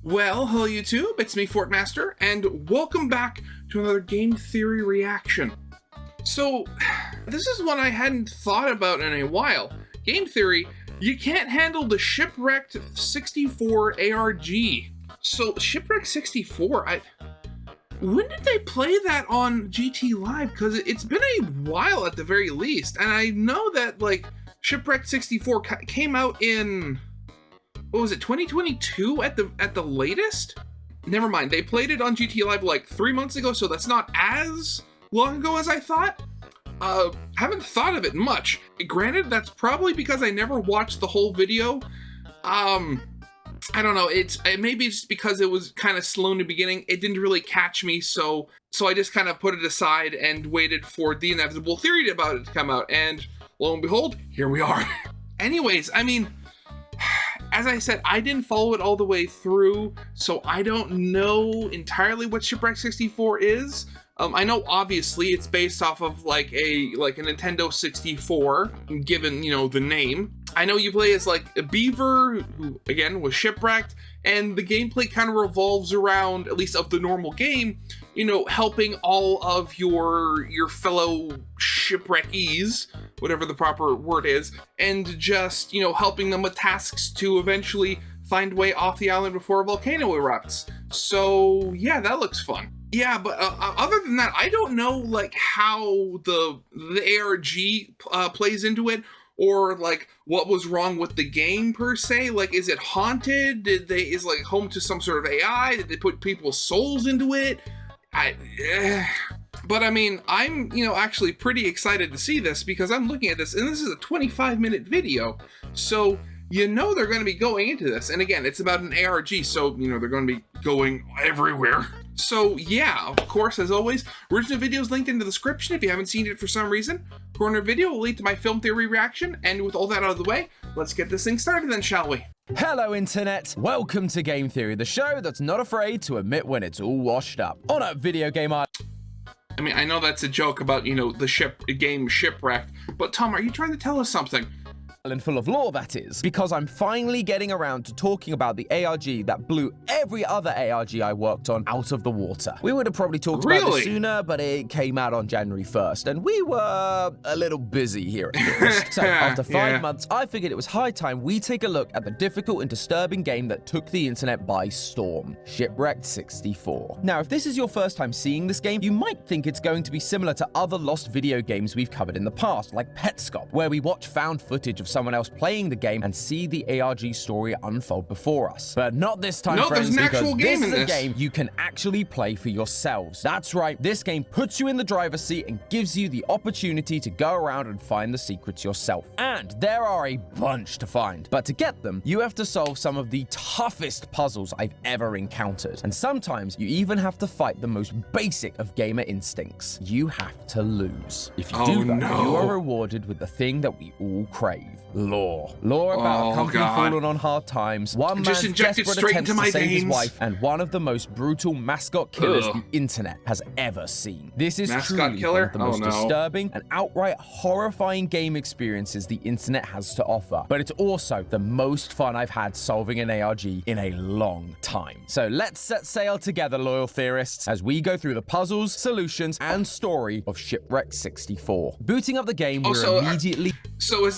Well, hello YouTube, it's me Fortmaster, and welcome back to another Game Theory reaction. So, this is one I hadn't thought about in a while. Game Theory, you can't handle the Shipwrecked 64 ARG. So, Shipwrecked 64, when did they play that on GT Live? Because it's been a while at the very least, and I know that, like, Shipwrecked 64 came out in... what was it, 2022 at the latest? Never mind, they played it on GT Live like 3 months ago, so that's not as long ago as I thought. Haven't thought of it much. Granted, that's probably because I never watched the whole video. I don't know, maybe it's because it was kind of slow in the beginning. It didn't really catch me, so I just kind of put it aside and waited for the inevitable theory about it to come out, and lo and behold, here we are. Anyways, I mean, as I said, I didn't follow it all the way through, so I don't know entirely what Shipwrecked 64 is. I know obviously it's based off of like a Nintendo 64, given, you know, the name. I know you play as like a beaver who again was shipwrecked, and the gameplay kind of revolves around, at least of the normal game, you know, helping all of your fellow shipwreckees, whatever the proper word is, and just, you know, helping them with tasks to eventually find way off the island before a volcano erupts. So yeah, that looks fun. Yeah, but other than that, I don't know like how the ARG plays into it, or like what was wrong with the game per se. Like, is it haunted? Is like home to some sort of AI? Did they put people's souls into it? But I mean, I'm, you know, actually pretty excited to see this, because I'm looking at this and this is a 25-minute video. So, you know, they're going to be going into this. And again, it's about an ARG, so, you know, they're going to be going everywhere. So yeah, of course, as always, original video is linked in the description if you haven't seen it for some reason. Corner video will lead to my film theory reaction, and with all that out of the way, let's get this thing started then, shall we? Hello Internet, welcome to Game Theory, the show that's not afraid to admit when it's all washed up. On a video game I mean, I know that's a joke about, you know, the game Shipwrecked, but Tom, are you trying to tell us something? Island full of lore, that is, because I'm finally getting around to talking about the ARG that blew every other ARG I worked on out of the water. We would have probably talked about this sooner, but it came out on January 1st, and we were a little busy here at first. So after 5 months, I figured it was high time we take a look at the difficult and disturbing game that took the internet by storm, Shipwrecked 64. Now, if this is your first time seeing this game, you might think it's going to be similar to other lost video games we've covered in the past, like Petscop, where we watch found footage of someone else playing the game and see the ARG story unfold before us. But not this time, friends, because this is a game you can actually play for yourselves. That's right, this game puts you in the driver's seat and gives you the opportunity to go around and find the secrets yourself. And there are a bunch to find. But to get them, you have to solve some of the toughest puzzles I've ever encountered. And sometimes you even have to fight the most basic of gamer instincts. You have to lose. If you do that, you are rewarded with the thing that we all crave. Lore about a company fallen on hard times, one man's desperate attempts to save his wife, and one of the most brutal mascot killers the internet has ever seen. This is truly one of the most disturbing and outright horrifying game experiences the internet has to offer. But it's also the most fun I've had solving an ARG in a long time. So let's set sail together, loyal theorists, as we go through the puzzles, solutions, and story of Shipwrecked 64. Booting up the game, we're immediately... So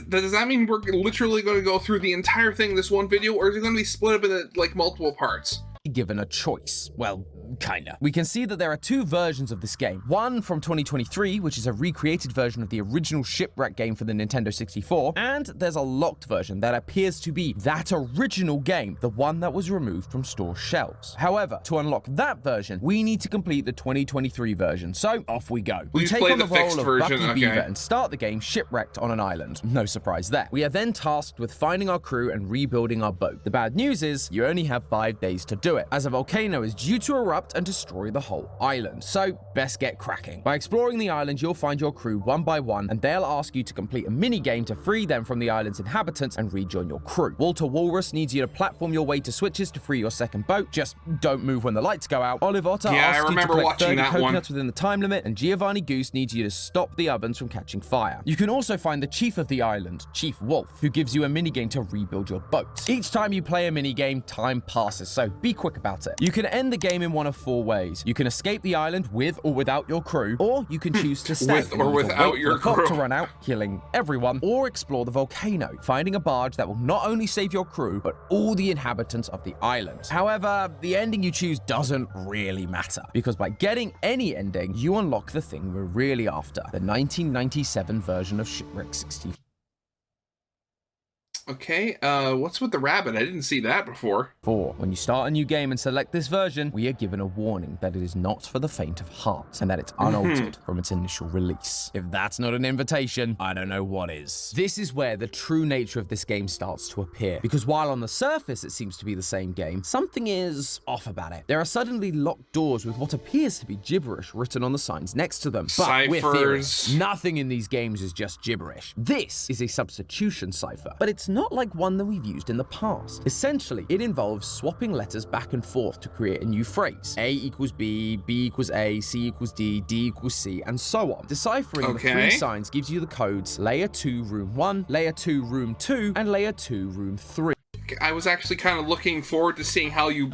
does that mean we're literally going to go through the entire thing in this one video, or is it going to be split up into like multiple parts? Given a choice. Well, kinda. We can see that there are two versions of this game. One from 2023, which is a recreated version of the original Shipwreck game for the Nintendo 64, and there's a locked version that appears to be that original game, the one that was removed from store shelves. However, to unlock that version, we need to complete the 2023 version, so off we go. We take on the role of Bucky Beaver and start the game shipwrecked on an island. No surprise there. We are then tasked with finding our crew and rebuilding our boat. The bad news is, you only have 5 days to do do it, as a volcano is due to erupt and destroy the whole island. So best get cracking. By exploring the island, you'll find your crew one by one, and they'll ask you to complete a mini-game to free them from the island's inhabitants and rejoin your crew. Walter Walrus needs you to platform your way to switches to free your second boat. Just don't move when the lights go out. Olive Otter asks you to collect 30 coconuts within the time limit, and Giovanni Goose needs you to stop the ovens from catching fire. You can also find the chief of the island, Chief Wolf, who gives you a minigame to rebuild your boat. Each time you play a minigame, time passes, so be quick about it. You can end the game in one of 4 ways. You can escape the island with or without your crew, or you can choose to stay with or without your crew to run out, killing everyone, or explore the volcano, finding a barge that will not only save your crew, but all the inhabitants of the island. However, the ending you choose doesn't really matter, because by getting any ending, you unlock the thing we're really after, the 1997 version of Shipwrecked 64. Okay, what's with the rabbit? I didn't see that before. When you start a new game and select this version, we are given a warning that it is not for the faint of heart and that it's unaltered from its initial release. If that's not an invitation, I don't know what is. This is where the true nature of this game starts to appear, because while on the surface it seems to be the same game, something is off about it. There are suddenly locked doors with what appears to be gibberish written on the signs next to them. But we're theorists. Nothing in these games is just gibberish. This is a substitution cipher, but it's not like one that we've used in the past. Essentially, it involves swapping letters back and forth to create a new phrase. A equals B, B equals A, C equals D, D equals C, and so on. Deciphering the 3 signs gives you the codes Layer 2 Room 1, Layer 2 Room 2, and Layer 2 Room 3. I was actually kind of looking forward to seeing how you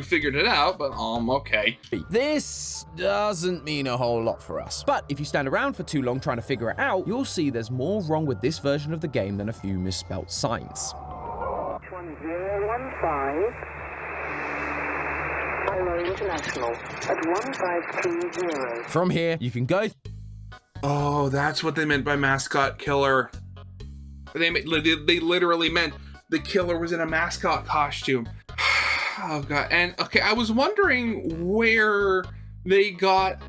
figured it out, but okay. This doesn't mean a whole lot for us. But if you stand around for too long trying to figure it out, you'll see there's more wrong with this version of the game than a few misspelt signs. 1015 Hello International at 1520. From here, you can go. Oh, that's what they meant by mascot killer. They literally meant the killer was in a mascot costume. Oh god. And okay, I was wondering where they got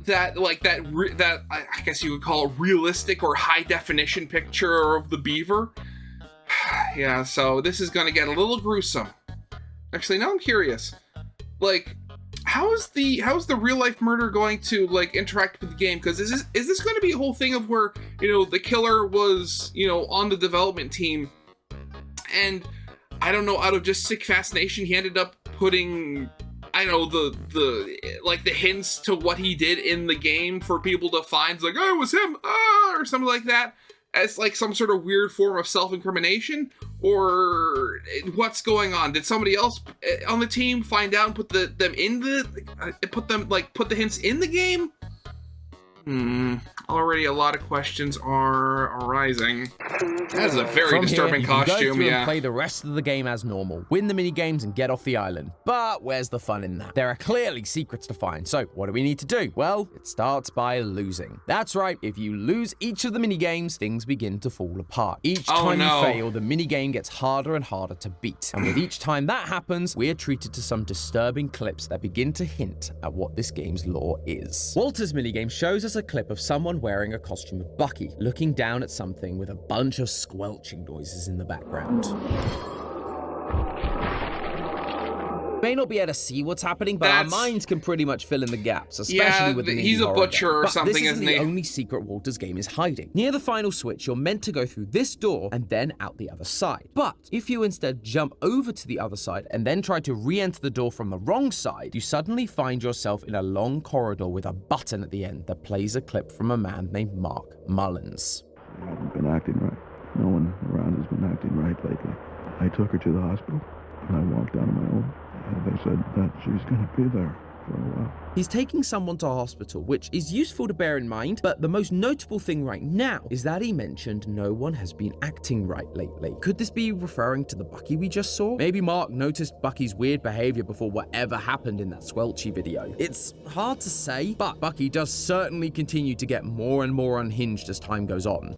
that, that I guess you would call it realistic or high definition picture of the beaver. Yeah, so this is gonna get a little gruesome. Actually, now I'm curious. Like, how's the real life murder going to interact with the game? Because is this going to be a whole thing of where the killer was on the development team, and I don't know, out of just sick fascination, he ended up putting the hints to what he did in the game for people to find, like, oh, it was him, or something like that, as like some sort of weird form of self-incrimination? Or what's going on? Did somebody else on the team find out and put the hints in the game? Already a lot of questions are arising. That is a very disturbing costume. Go through and play the rest of the game as normal. Win the mini games and get off the island. But where's the fun in that? There are clearly secrets to find. So what do we need to do? Well, it starts by losing. That's right. If you lose each of the mini games, things begin to fall apart. Each time you fail, the mini game gets harder and harder to beat. And with each time that happens, we are treated to some disturbing clips that begin to hint at what this game's lore is. Walter's minigame shows us a clip of someone wearing a costume of Bucky, looking down at something with a bunch of squelching noises in the background. May not be able to see what's happening, but our minds can pretty much fill in the gaps, especially with the he's a butcher or something, this isn't the he? only secret Walter's game is hiding. Near the final switch, you're meant to go through this door and then out the other side. But if you instead jump over to the other side and then try to re-enter the door from the wrong side, you suddenly find yourself in a long corridor with a button at the end that plays a clip from a man named Mark Mullins. I haven't been acting right. No one around has been acting right lately. I took her to the hospital and I walked out on my own. They said that she's going to be there for a while. He's taking someone to hospital, which is useful to bear in mind, but the most notable thing right now is that he mentioned no one has been acting right lately. Could this be referring to the Bucky we just saw? Maybe Mark noticed Bucky's weird behavior before whatever happened in that Squelchy video. It's hard to say, but Bucky does certainly continue to get more and more unhinged as time goes on.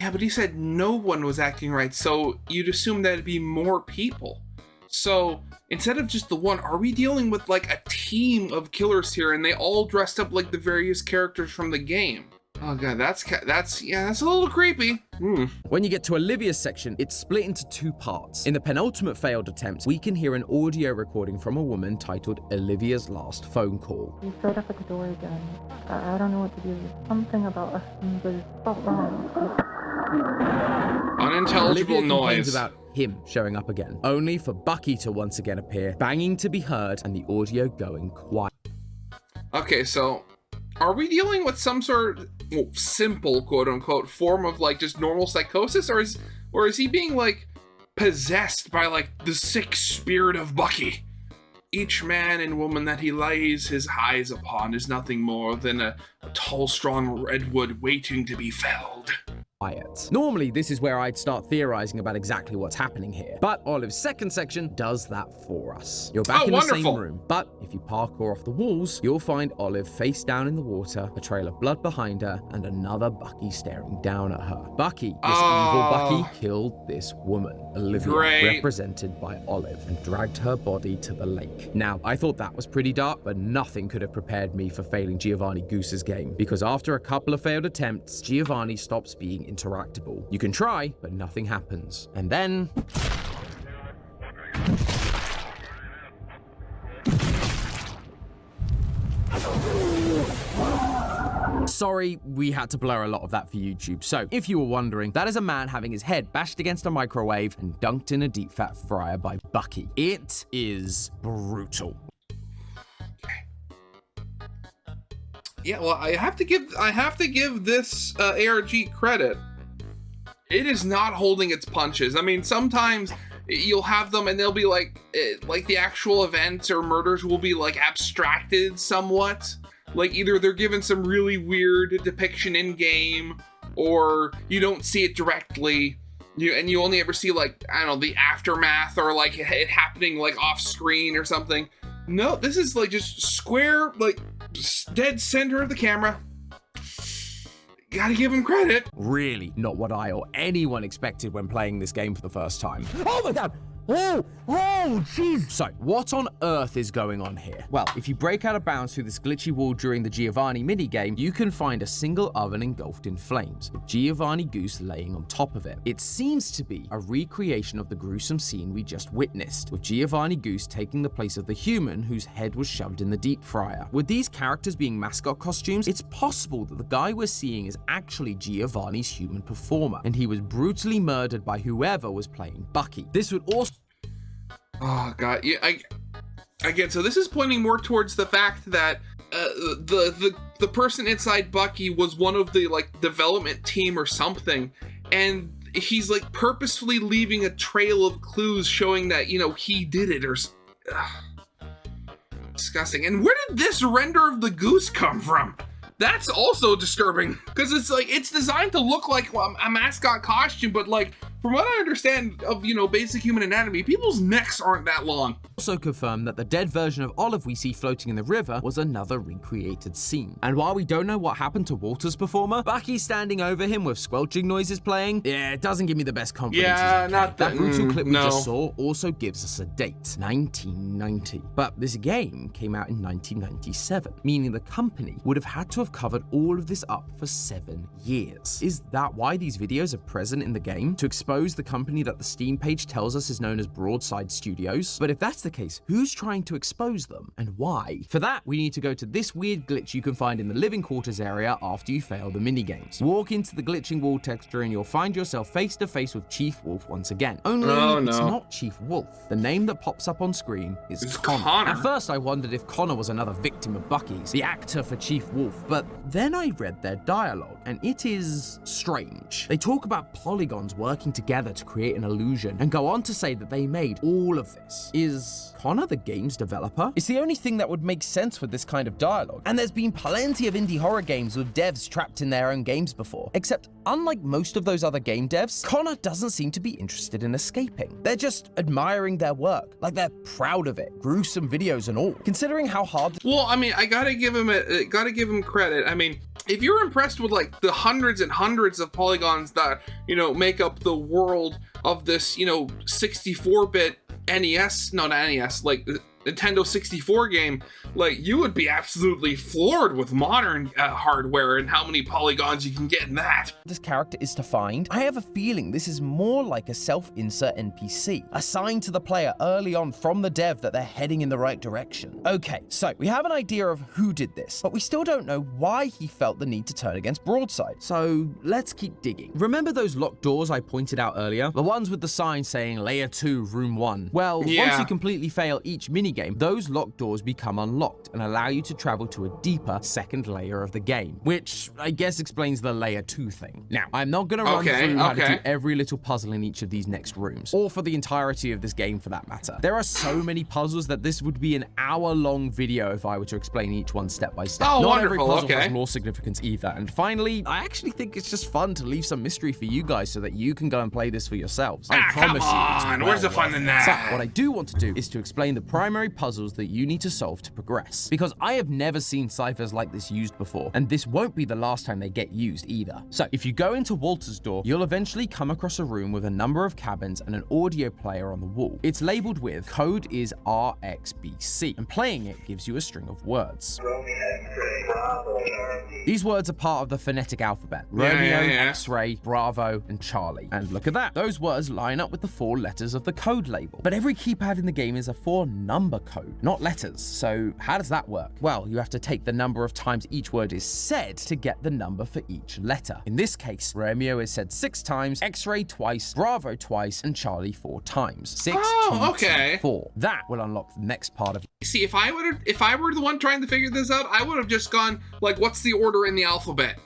Yeah, but he said no one was acting right, so you'd assume that it'd be more people. So instead of just the one, are we dealing with like a team of killers here and they all dressed up like the various characters from the game? Oh god, that's a little creepy. When you get to Olivia's section, it's split into two parts. In the penultimate failed attempt, we can hear an audio recording from a woman titled Olivia's Last Phone Call. He showed up at the door again. I don't know what to do. Something about us was so wrong. Unintelligible Olivia complains noise. about him showing up again, only for Bucky to once again appear, banging to be heard, and the audio going quiet. Okay, so are we dealing with some sort of simple, quote-unquote, form of, like, just normal psychosis, or is he being, like, possessed by, like, the sick spirit of Bucky? Each man and woman that he lays his eyes upon is nothing more than a tall, strong redwood waiting to be felled. Normally, this is where I'd start theorizing about exactly what's happening here, but Olive's second section does that for us. You're back in the same room, but if you parkour off the walls, you'll find Olive face down in the water, a trail of blood behind her, and another Bucky staring down at her. Bucky, this evil Bucky, killed this woman, Olivia, represented by Olive, and dragged her body to the lake. Now, I thought that was pretty dark, but nothing could have prepared me for failing Giovanni Goose's game, because after a couple of failed attempts, Giovanni stops being interactable. You can try, but nothing happens. And then... Sorry, we had to blur a lot of that for YouTube. So, if you were wondering, that is a man having his head bashed against a microwave and dunked in a deep fat fryer by Bucky. It is brutal. Yeah, well, I have to give this ARG credit. It is not holding its punches. I mean, sometimes you'll have them and they'll be like the actual events or murders will be like abstracted somewhat. Like either they're given some really weird depiction in game, or you don't see it directly. You only ever see, like, I don't know, the aftermath or like it happening like off screen or something. No, this is like just square, like dead center of the camera. You gotta give him credit. Really not what I or anyone expected when playing this game for the first time. Oh my god! Oh, jeez! So, what on earth is going on here? Well, if you break out of bounds through this glitchy wall during the Giovanni minigame, you can find a single oven engulfed in flames, with Giovanni Goose laying on top of it. It seems to be a recreation of the gruesome scene we just witnessed, with Giovanni Goose taking the place of the human whose head was shoved in the deep fryer. With these characters being mascot costumes, it's possible that the guy we're seeing is actually Giovanni's human performer, and he was brutally murdered by whoever was playing Bucky. This would also... Oh god, yeah. Again, so this is pointing more towards the fact that the person inside Bucky was one of the like development team or something, and he's like purposefully leaving a trail of clues showing that, you know, he did it or. Disgusting. And where did this render of the goose come from? That's also disturbing, because it's like it's designed to look like a mascot costume, but like from what I understand of, you know, basic human anatomy, people's necks aren't that long. Also confirmed that the dead version of Olive we see floating in the river was another recreated scene. And while we don't know what happened to Walter's performer, Bucky standing over him with squelching noises playing, yeah, it doesn't give me the best confidence. Yeah, not that brutal clip we no. just saw also gives us a date, 1990. But this game came out in 1997, meaning the company would have had to have covered all of this up for 7 years. Is that why these videos are present in the game? To expose the company that the Steam page tells us is known as Broadside Studios? But if that's the case, who's trying to expose them and why? For that, we need to go to this weird glitch you can find in the living quarters area after you fail the minigames. Walk into the glitching wall texture and you'll find yourself face to face with Chief Wolf once again. Only it's not Chief Wolf. The name that pops up on screen is Connor. At first I wondered if Connor was another victim of Bucky's, the actor for Chief Wolf, but then I read their dialogue and it is strange. They talk about polygons working together to create an illusion and go on to say that they made all of this. Is Connor the game's developer? It's the only thing that would make sense with this kind of dialogue. And there's been plenty of indie horror games with devs trapped in their own games before. Except, unlike most of those other game devs, Connor doesn't seem to be interested in escaping. They're just admiring their work, like they're proud of it, gruesome videos and all. Considering how hard... Well, I mean, I gotta give him credit. I mean, if you're impressed with like the hundreds and hundreds of polygons that, you know, make up the world of this, you know, 64-bit NES, no, not NES, like Nintendo 64 game, like, you would be absolutely floored with modern hardware and how many polygons you can get in that. This character is to find. I have a feeling this is more like a self-insert NPC, assigned to the player early on from the dev that they're heading in the right direction. Okay, so we have an idea of who did this, but we still don't know why he felt the need to turn against Broadside. So let's keep digging. Remember those locked doors I pointed out earlier? The ones with the sign saying Layer 2, Room 1. Well, once you completely fail each minigame, those locked doors become unlocked and allow you to travel to a deeper second layer of the game, which I guess explains the Layer 2 thing. Now, I'm not going to run through how to do every little puzzle in each of these next rooms, or for the entirety of this game for that matter. There are so many puzzles that this would be an hour-long video if I were to explain each one step by step. Oh, not every puzzle has lore significance either. And finally, I actually think it's just fun to leave some mystery for you guys so that you can go and play this for yourselves. I promise you. Where's the fun in that? So, what I do want to do is to explain the primary puzzles that you need to solve to progress, because I have never seen ciphers like this used before, and this won't be the last time they get used either. So, if you go into Walter's door, you'll eventually come across a room with a number of cabins and an audio player on the wall. It's labeled with code is RXBC, and playing it gives you a string of words. These words are part of the phonetic alphabet: Romeo, X-ray, Bravo, and Charlie. And look at that, those words line up with the 4 letters of the code label. But every keypad in the game is a 4-number code, not letters. So how does that work? Well, you have to take the number of times each word is said to get the number for each letter. In this case, Romeo is said 6 times, X-ray twice, Bravo twice, and Charlie 4 times. 6, 2, 4. That will unlock the next part of. See, if I were the one trying to figure this out, I would have just gone, like, what's the order in the alphabet?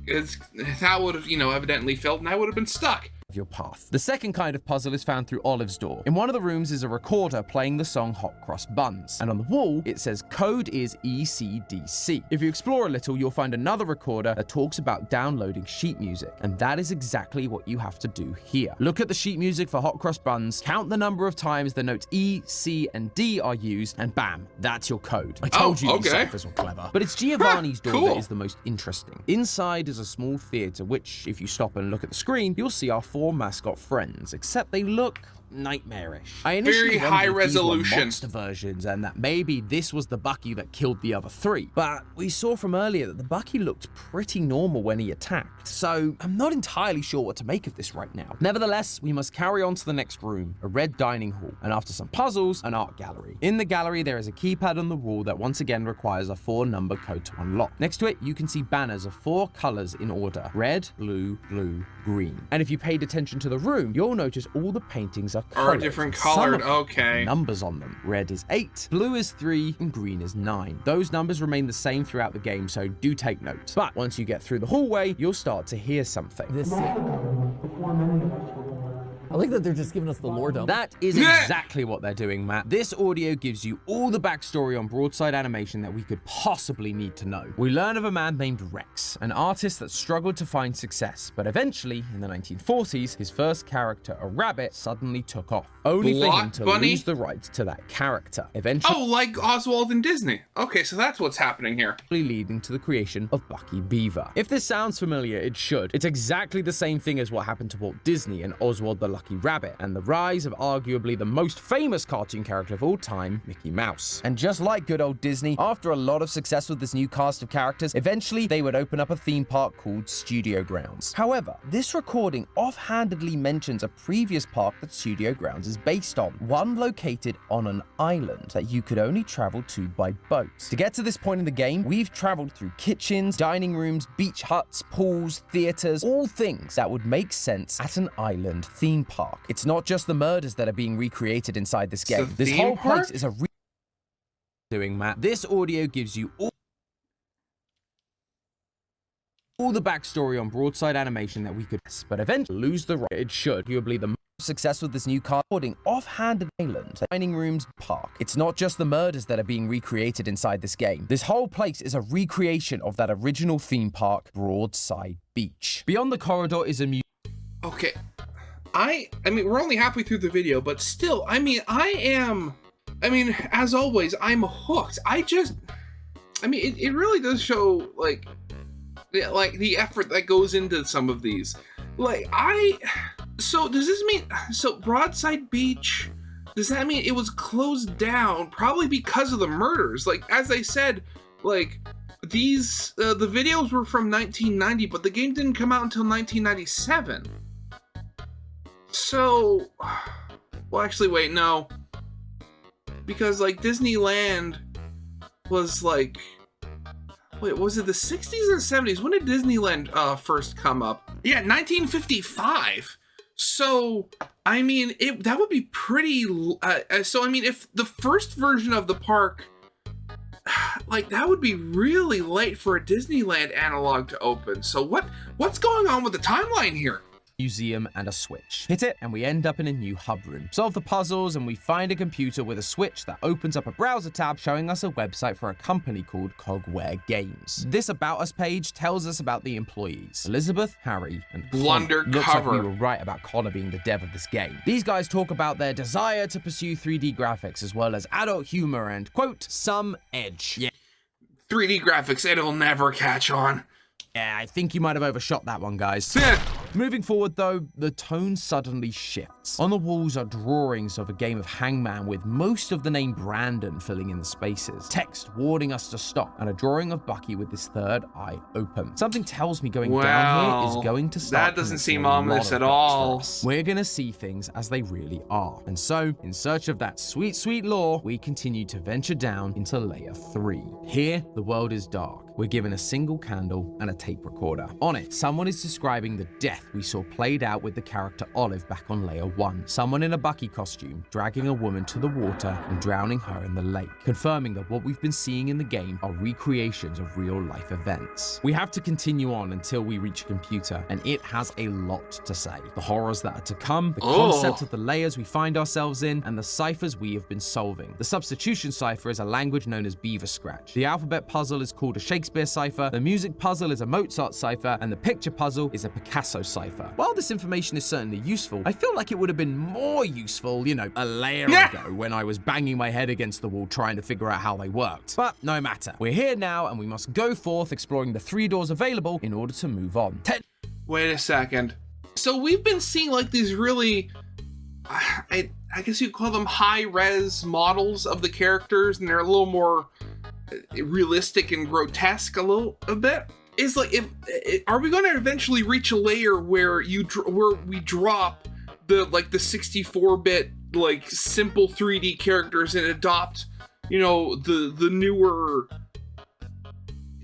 That would have, evidently failed, and I would have been stuck. Your path. The second kind of puzzle is found through Olive's door. In one of the rooms is a recorder playing the song Hot Cross Buns, and on the wall it says code is ECDC. If you explore a little, you'll find another recorder that talks about downloading sheet music, and that is exactly what you have to do here. Look at the sheet music for Hot Cross Buns, count the number of times the notes E, C, and D are used, and bam, that's your code. I told you these ciphers were clever. But it's Giovanni's door that is the most interesting. Inside is a small theater, which, if you stop and look at the screen, you'll see our 4 mascot friends, except they look nightmarish. I initially very high resolution monster versions, and that maybe this was the Bucky that killed the other 3. But we saw from earlier that the Bucky looked pretty normal when he attacked, so I'm not entirely sure what to make of this right now. Nevertheless, we must carry on to the next room, a red dining hall, and after some puzzles, an art gallery. In the gallery, there is a keypad on the wall that once again requires a 4-number code to unlock. Next to it, you can see banners of 4 colors in order: red, blue, blue, green. And if you paid attention to the room, you'll notice all the paintings are different colored. Okay. Numbers on them. Red is 8, blue is 3, and green is 9. Those numbers remain the same throughout the game, so do take note. But once you get through the hallway, you'll start to hear something. I like that they're just giving us the lore dump. That is exactly what they're doing, Matt. This audio gives you all the backstory on Broadside Animation that we could possibly need to know. We learn of a man named Rex, an artist that struggled to find success, but eventually, in the 1940s, his first character, a rabbit, suddenly took off, only for him to lose the rights to that character. Eventually, like Oswald and Disney. Okay, so that's what's happening here. Leading to the creation of Bucky Beaver. If this sounds familiar, it should. It's exactly the same thing as what happened to Walt Disney and Oswald the Lucky Rabbit, and the rise of arguably the most famous cartoon character of all time, Mickey Mouse. And just like good old Disney, after a lot of success with this new cast of characters, eventually they would open up a theme park called Studio Grounds. However, this recording offhandedly mentions a previous park that Studio Grounds is based on, one located on an island that you could only travel to by boat. To get to this point in the game, we've traveled through kitchens, dining rooms, beach huts, pools, theaters, all things that would make sense at an island theme park. It's not just the murders that are being recreated inside this game. This whole place is a Matt. This audio gives you all the backstory on Broadside Animation that we could, but eventually lose the right. It should arguably the success with this new recording offhanded island, dining rooms, park. It's not just the murders that are being recreated inside this game. This whole place is a recreation of that original theme park, Broadside Beach. Beyond the corridor is a museum. Okay. I mean, we're only halfway through the video, but still, as always, I'm hooked. It really does show, like the effort that goes into some of these. So does this mean, Broadside Beach, does that mean it was closed down probably because of the murders? Like, as I said, like, these, the videos were from 1990, but the game didn't come out until 1997. So, well, actually, wait, no. Because, like, Disneyland was, like, wait, was it the 60s or 70s? When did Disneyland first come up? Yeah, 1955. So, I mean, that would be pretty, so, I mean, if the first version of the park, like, that would be really late for a Disneyland analog to open. So what's going on with the timeline here? Museum and a switch. Hit it, and we end up in a new hub room. Solve the puzzles, and we find a computer with a switch that opens up a browser tab showing us a website for a company called Cogware Games. This About Us page tells us about the employees: Elizabeth, Harry, and Connor. Looks like we were right about Connor being the dev of this game. These guys talk about their desire to pursue 3D graphics as well as adult humor and, quote, some edge. Yeah. 3D graphics, it'll never catch on. Yeah, I think you might have overshot that one, guys. Moving forward, though, the tone suddenly shifts. On the walls are drawings of a game of Hangman with most of the name Brandon filling in the spaces, text warning us to stop, and a drawing of Bucky with his third eye open. Something tells me going down here is going to start. That doesn't seem ominous at all. We're gonna see things as they really are. And so, in search of that sweet, sweet lore, we continue to venture down into Layer 3. Here, the world is dark. We're given a single candle and a tape recorder. On it, someone is describing the death we saw played out with the character Olive back on Layer 1. Someone in a Bucky costume dragging a woman to the water and drowning her in the lake, confirming that what we've been seeing in the game are recreations of real-life events. We have to continue on until we reach a computer, and it has a lot to say. The horrors that are to come, the concept of the layers we find ourselves in, and the ciphers we have been solving. The substitution cipher is a language known as Beaver Scratch. The alphabet puzzle is called a Shakespeare cipher, the music puzzle is a Mozart cipher, and the picture puzzle is a Picasso cipher. While this information is certainly useful, I feel like it would have been more useful, you know, a layer ago when I was banging my head against the wall trying to figure out how they worked. But no matter. We're here now, and we must go forth exploring the 3 doors available in order to move on. Wait a second. So we've been seeing, like, these really, I guess you'd call them high-res models of the characters, and they're a little more realistic and grotesque a bit. Is like, are we going to eventually reach a layer where we drop the 64-bit like simple 3D characters and adopt, you know, the newer,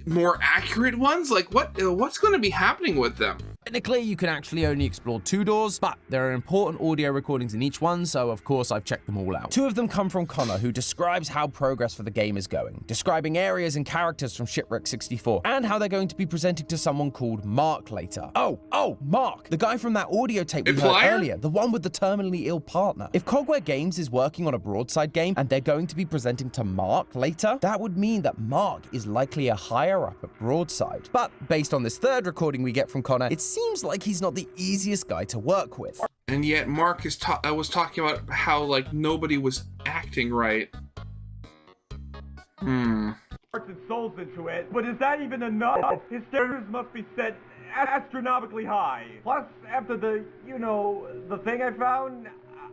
more accurate ones? Like, what's going to be happening with them? Technically, you can actually only explore 2 doors, but there are important audio recordings in each one, so of course I've checked them all out. 2 of them come from Connor, who describes how progress for the game is going, describing areas and characters from Shipwrecked 64, and how they're going to be presented to someone called Mark later. Oh, Mark, the guy from that audio tape we heard earlier, the one with the terminally ill partner. If Cogware Games is working on a Broadside game, and they're going to be presenting to Mark later, that would mean that Mark is likely a higher up at Broadside. But based on this 3rd recording we get from Connor, it seems like he's not the easiest guy to work with. And yet Mark was talking about how, like, nobody was acting right. Hearts and souls into it, but is that even enough? His standards must be set astronomically high. Plus, after the thing I found,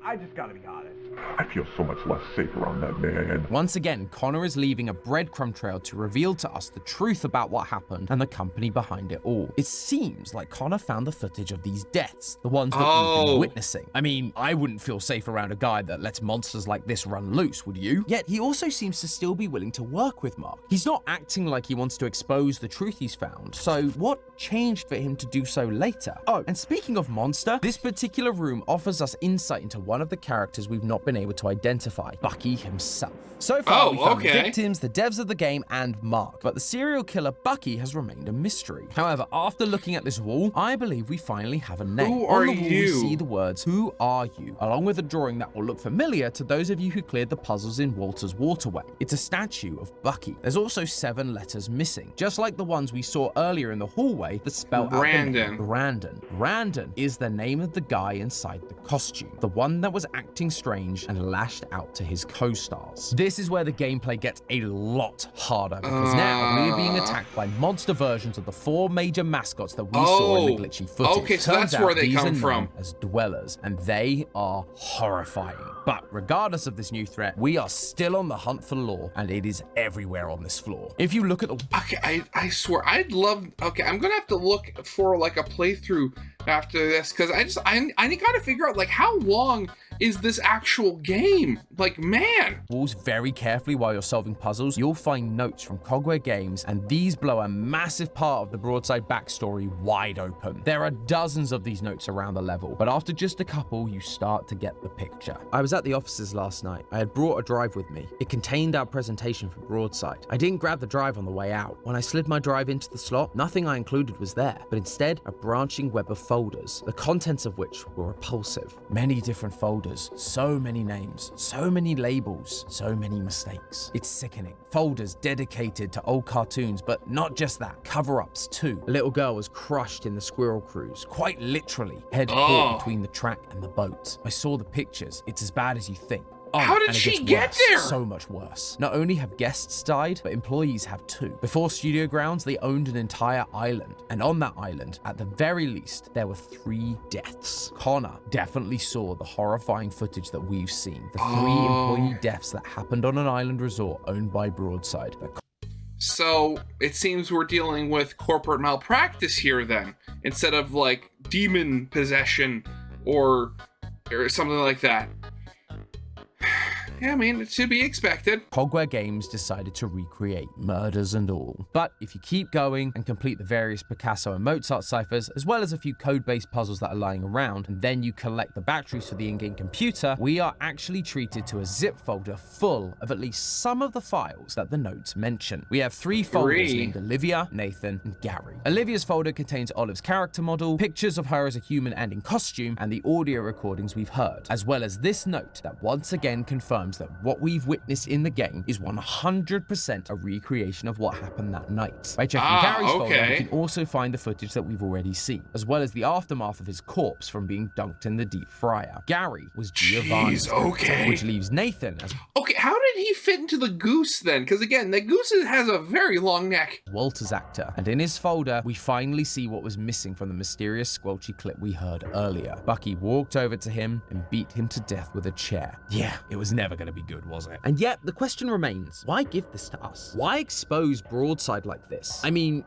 I just gotta be honest. I feel so much less safe around that man. Once again, Connor is leaving a breadcrumb trail to reveal to us the truth about what happened and the company behind it all. It seems like Connor found the footage of these deaths, the ones that we've been witnessing. I mean, I wouldn't feel safe around a guy that lets monsters like this run loose, would you? Yet he also seems to still be willing to work with Mark. He's not acting like he wants to expose the truth he's found, so what changed for him to do so later? Oh, and speaking of monster, this particular room offers us insight into one of the characters we've not been able to identify, Bucky himself. So far, we found the victims, the devs of the game, and Mark, but the serial killer Bucky has remained a mystery. However, after looking at this wall, I believe we finally have a name. Who are On the wall, you? we see the words, "Who are you?" along with a drawing that will look familiar to those of you who cleared the puzzles in Walter's Waterway. It's a statue of Bucky. There's also 7 letters missing, just like the ones we saw earlier in the hallway that spell out the name Brandon. Brandon is the name of the guy inside the costume, the one one that was acting strange and lashed out to his co-stars. This is where the gameplay gets a lot harder, because now we're being attacked by monster versions of the 4 major mascots that we saw in the glitchy footage. Okay, so Turns that's where out they these come are known from. as dwellers, and they are horrifying. But regardless of this new threat, we are still on the hunt for lore, and it is everywhere on this floor. If you look at the... Okay, I swear, I'd love... Okay, I'm gonna have to look for, like, a playthrough after this, because I gotta figure out, like, how long is this actual game? Like, man. Walls very carefully while you're solving puzzles, you'll find notes from Cogware Games, and these blow a massive part of the Broadside backstory wide open. There are dozens of these notes around the level, but after just a couple, you start to get the picture. I was at the offices last night. I had brought a drive with me. It contained our presentation for Broadside. I didn't grab the drive on the way out. When I slid my drive into the slot, nothing I included was there, but instead a branching web of folders, the contents of which were repulsive. Many different folders, so many names, so many labels, so many mistakes. It's sickening. Folders dedicated to old cartoons, but not just that, cover-ups too. A little girl was crushed in the squirrel cruise, quite literally, head caught between the track and the boat. I saw the pictures. It's as bad as you think. Oh, how did and it she gets get worse, there? So much worse. Not only have guests died, but employees have too. Before Studio Grounds, they owned an entire island. And on that island, at the very least, there were 3 deaths. Connor definitely saw the horrifying footage that we've seen. The 3 employee deaths that happened on an island resort owned by Broadside. So it seems we're dealing with corporate malpractice here then, instead of like demon possession or something like that. Yeah, I mean, it's to be expected. Cogware Games decided to recreate murders and all. But if you keep going and complete the various Picasso and Mozart ciphers, as well as a few code-based puzzles that are lying around, and then you collect the batteries for the in-game computer, we are actually treated to a zip folder full of at least some of the files that the notes mention. We have 3 folders named Olivia, Nathan, and Gary. Olivia's folder contains Olive's character model, pictures of her as a human and in costume, and the audio recordings we've heard, as well as this note that once again confirms that what we've witnessed in the game is 100% a recreation of what happened that night. By checking Gary's folder, you can also find the footage that we've already seen, as well as the aftermath of his corpse from being dunked in the deep fryer. Gary was Giovanni's character, which leaves Nathan as... Okay, how did he fit into the goose then? Because again, the goose has a very long neck. Walter's actor, and in his folder, we finally see what was missing from the mysterious squelchy clip we heard earlier. Bucky walked over to him and beat him to death with a chair. Yeah, it was never going to be good, was it? And yet, the question remains, why give this to us? Why expose Broadside like this? I mean,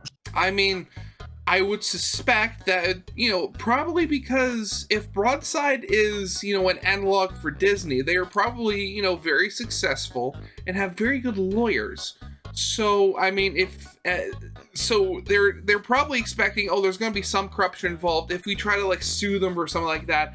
I would suspect that, probably because if Broadside is, an analog for Disney, they are probably, very successful and have very good lawyers. So, I mean, so they're probably expecting, there's going to be some corruption involved. If we try to sue them or something like that,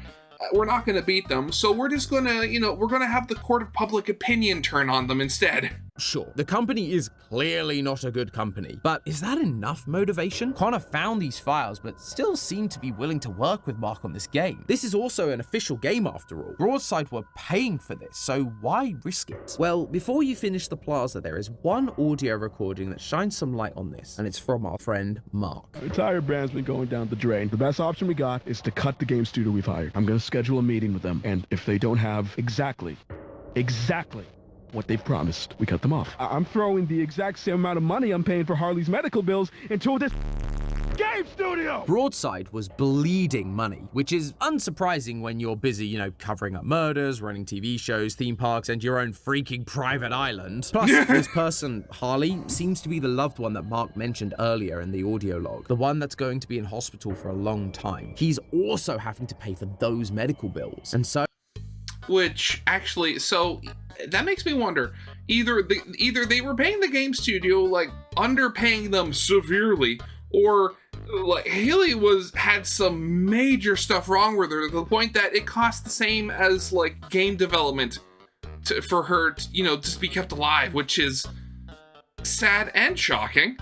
we're not going to beat them. So we're just going to, we're going to have the court of public opinion turn on them instead. Sure, the company is clearly not a good company, but is that enough motivation? Connor found these files, but still seemed to be willing to work with Mark on this game. This is also an official game after all. Broadside were paying for this, so why risk it? Well, before you finish the plaza, there is one audio recording that shines some light on this, and it's from our friend Mark. The entire brand's been going down the drain. The best option we got is to cut the game studio we've hired. I'm gonna schedule a meeting with them, and if they don't have exactly what they've promised, we cut them off. I'm throwing the exact same amount of money I'm paying for Harley's medical bills into this game studio! Broadside was bleeding money, which is unsurprising when you're busy, covering up murders, running TV shows, theme parks, and your own freaking private island. Plus, this person, Harley, seems to be the loved one that Mark mentioned earlier in the audio log, the one that's going to be in hospital for a long time. He's also having to pay for those medical bills, and so... Which actually, so that makes me wonder, either they were paying the game studio, underpaying them severely, or Haley had some major stuff wrong with her to the point that it cost the same as game development for her to, just be kept alive, which is sad and shocking.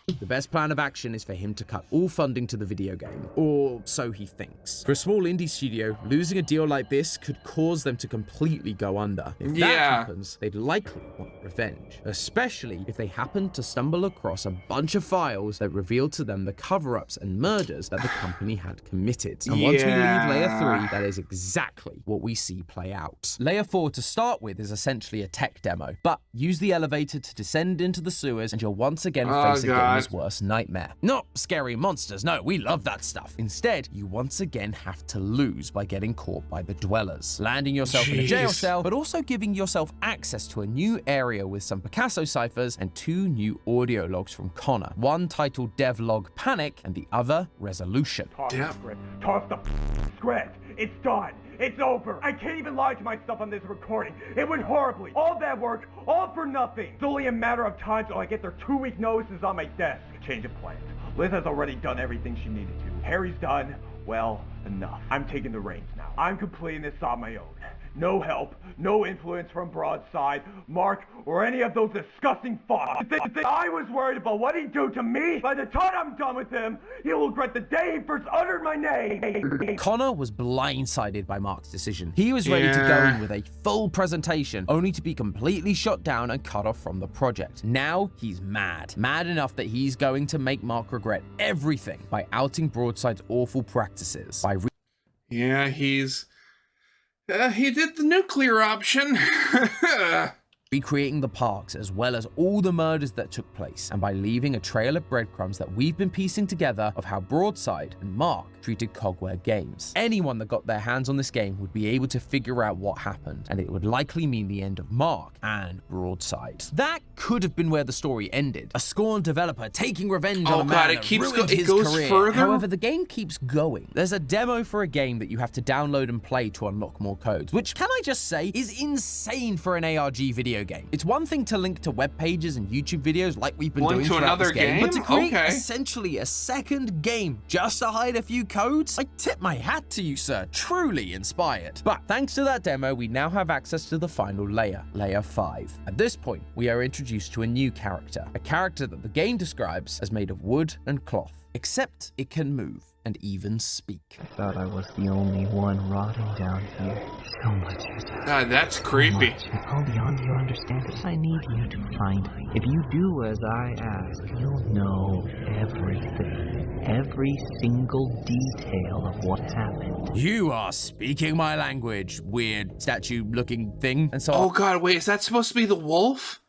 The best plan of action is for him to cut all funding to the video game, or so he thinks. For a small indie studio, losing a deal like this could cause them to completely go under. If that happens, they'd likely want revenge, especially if they happen to stumble across a bunch of files that reveal to them the cover-ups and murders that the company had committed. And once we leave Layer 3, that is exactly what we see play out. Layer 4 to start with is essentially a tech demo, but use the elevator to descend into the sewers and you'll once again face a gamer's worst nightmare. Not scary monsters, no, we love that stuff. Instead, you once again have to lose by getting caught by the dwellers, landing yourself in a jail cell, but also giving yourself access to a new area with some Picasso ciphers and 2 new audio logs from Connor, one titled Devlog Panic and the other Resolution. Toss the script. It's done. It's over. I can't even lie to myself on this recording. It went horribly. All that work, all for nothing. It's only a matter of time till I get their 2-week notices on my desk. Change of plans. Liz has already done everything she needed to. Harry's done. Well, enough. I'm taking the reins now. I'm completing this on my own. No help, no influence from Broadside, Mark, or any of those disgusting fucks. I was worried about what he'd do to me. By the time I'm done with him, he'll regret the day he first uttered my name. Connor was blindsided by Mark's decision. He was ready to go in with a full presentation, only to be completely shot down and cut off from the project. Now he's mad. Mad enough that he's going to make Mark regret everything by outing Broadside's awful practices. He did the nuclear option. Recreating the parks as well as all the murders that took place, and by leaving a trail of breadcrumbs that we've been piecing together of how Broadside and Mark treated Cogware Games. Anyone that got their hands on this game would be able to figure out what happened, and it would likely mean the end of Mark and Broadside. That could have been where the story ended. A scorned developer taking revenge on a man that ruined his career. Further? However, the game keeps going. There's a demo for a game that you have to download and play to unlock more codes, which, can I just say, is insane for an ARG video game. It's one thing to link to web pages and YouTube videos like we've been doing throughout this game, but to create essentially a second game just to hide a few codes? I tip my hat to you, sir. Truly inspired. But thanks to that demo, we now have access to the final layer, Layer 5. At this point, we are introduced to a new character, a character that the game describes as made of wood and cloth, except it can move and even speak. I thought I was the only one rotting down here. So much has happened. God, that's creepy. It's all beyond your understanding. I need you to find me. If you do as I ask, you'll know everything. Every single detail of what's happened. You are speaking my language, weird statue-looking thing. And so oh God, wait, is that supposed to be the wolf?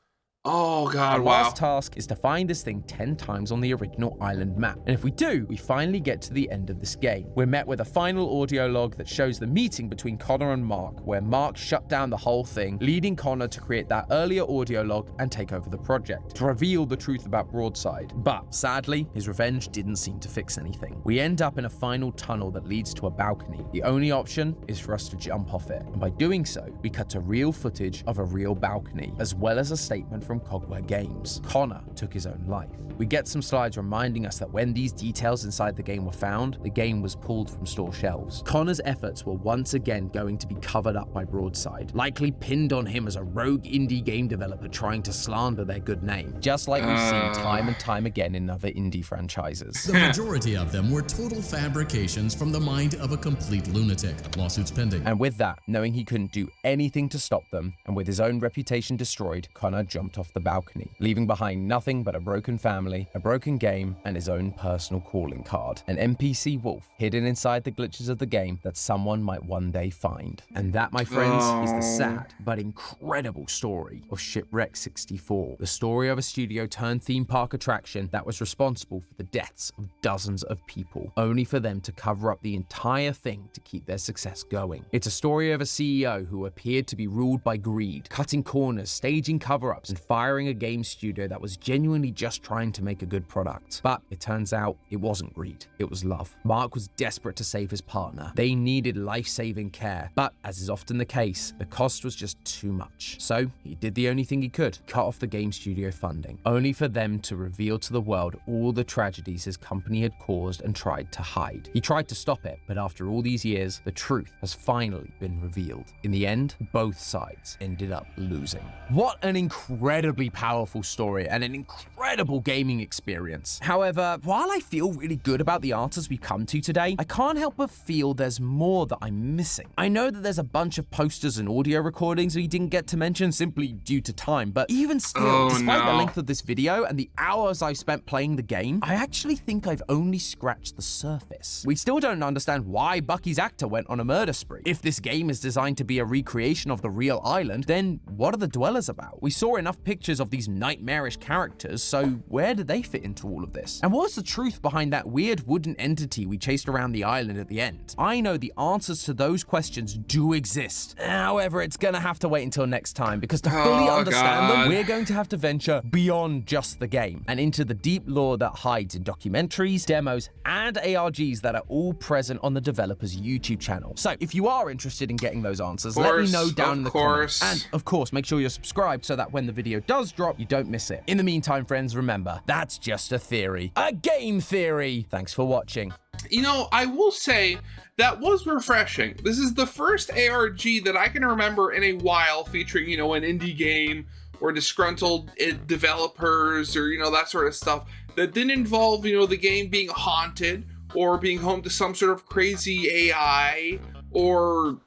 Oh God, our wow. last task is to find this thing 10 times on the original island map. And if we do, we finally get to the end of this game. We're met with a final audio log that shows the meeting between Connor and Mark, where Mark shut down the whole thing, leading Connor to create that earlier audio log and take over the project, to reveal the truth about Broadside. But sadly, his revenge didn't seem to fix anything. We end up in a final tunnel that leads to a balcony. The only option is for us to jump off it. And by doing so, we cut to real footage of a real balcony, as well as a statement from Cogware Games. Connor took his own life. We get some slides reminding us that when these details inside the game were found, the game was pulled from store shelves. Connor's efforts were once again going to be covered up by Broadside, likely pinned on him as a rogue indie game developer trying to slander their good name, just like we've seen time and time again in other indie franchises. The majority of them were total fabrications from the mind of a complete lunatic. Lawsuits pending. And with that, knowing he couldn't do anything to stop them, and with his own reputation destroyed, Connor jumped off the balcony, leaving behind nothing but a broken family, a broken game, and his own personal calling card. An NPC wolf hidden inside the glitches of the game that someone might one day find. And that, my friends, is the sad but incredible story of Shipwrecked 64. The story of a studio turned theme park attraction that was responsible for the deaths of dozens of people, only for them to cover up the entire thing to keep their success going. It's a story of a CEO who appeared to be ruled by greed, cutting corners, staging cover-ups, and firing a game studio that was genuinely just trying to make a good product. But it turns out it wasn't greed, it was love. Mark was desperate to save his partner. They needed life-saving care, but as is often the case, the cost was just too much. So he did the only thing he could, cut off the game studio funding, only for them to reveal to the world all the tragedies his company had caused and tried to hide. He tried to stop it, but after all these years, the truth has finally been revealed. In the end, both sides ended up losing. What an incredible incredibly powerful story and an incredible gaming experience. However, while I feel really good about the answers we come to today, I can't help but feel there's more that I'm missing. I know that there's a bunch of posters and audio recordings we didn't get to mention simply due to time, but even still, despite the length of this video and the hours I've spent playing the game, I actually think I've only scratched the surface. We still don't understand why Bucky's actor went on a murder spree. If this game is designed to be a recreation of the real island, then what are the dwellers about? We saw enough pictures of these nightmarish characters, so where do they fit into all of this? And what's the truth behind that weird wooden entity we chased around the island at the end? I know the answers to those questions do exist. However, it's gonna have to wait until next time, because to fully understand them, we're going to have to venture beyond just the game and into the deep lore that hides in documentaries, demos, and ARGs that are all present on the developer's YouTube channel. So if you are interested in getting those answers, let me know down in the comments. And of course, make sure you're subscribed so that when the video does drop, you don't miss it. In the meantime, friends, remember, that's just a theory. A game theory! Thanks for watching. You know, I will say that was refreshing. This is the first ARG that I can remember in a while featuring, you know, an indie game or disgruntled developers or, you know, that sort of stuff that didn't involve, you know, the game being haunted or being home to some sort of crazy AI or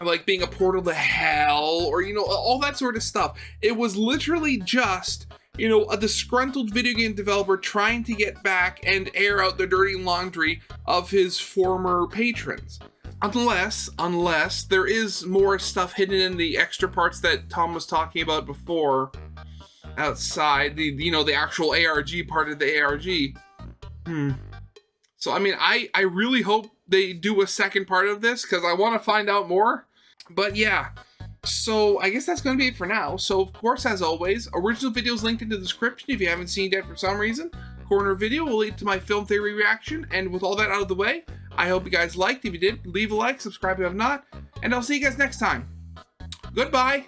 like being a portal to hell or, you know, all that sort of stuff. It was literally just, you know, a disgruntled video game developer trying to get back and air out the dirty laundry of his former patrons. Unless there is more stuff hidden in the extra parts that Tom was talking about before outside the, you know, the actual ARG part of the ARG. So, I mean, I really hope they do a second part of this because I want to find out more. But yeah, so I guess that's going to be it for now. So, of course, as always, original videos linked in the description if you haven't seen it yet for some reason. Corner video will lead to my film theory reaction. And with all that out of the way, I hope you guys liked. If you did, leave a like, subscribe if you have not, and I'll see you guys next time. Goodbye.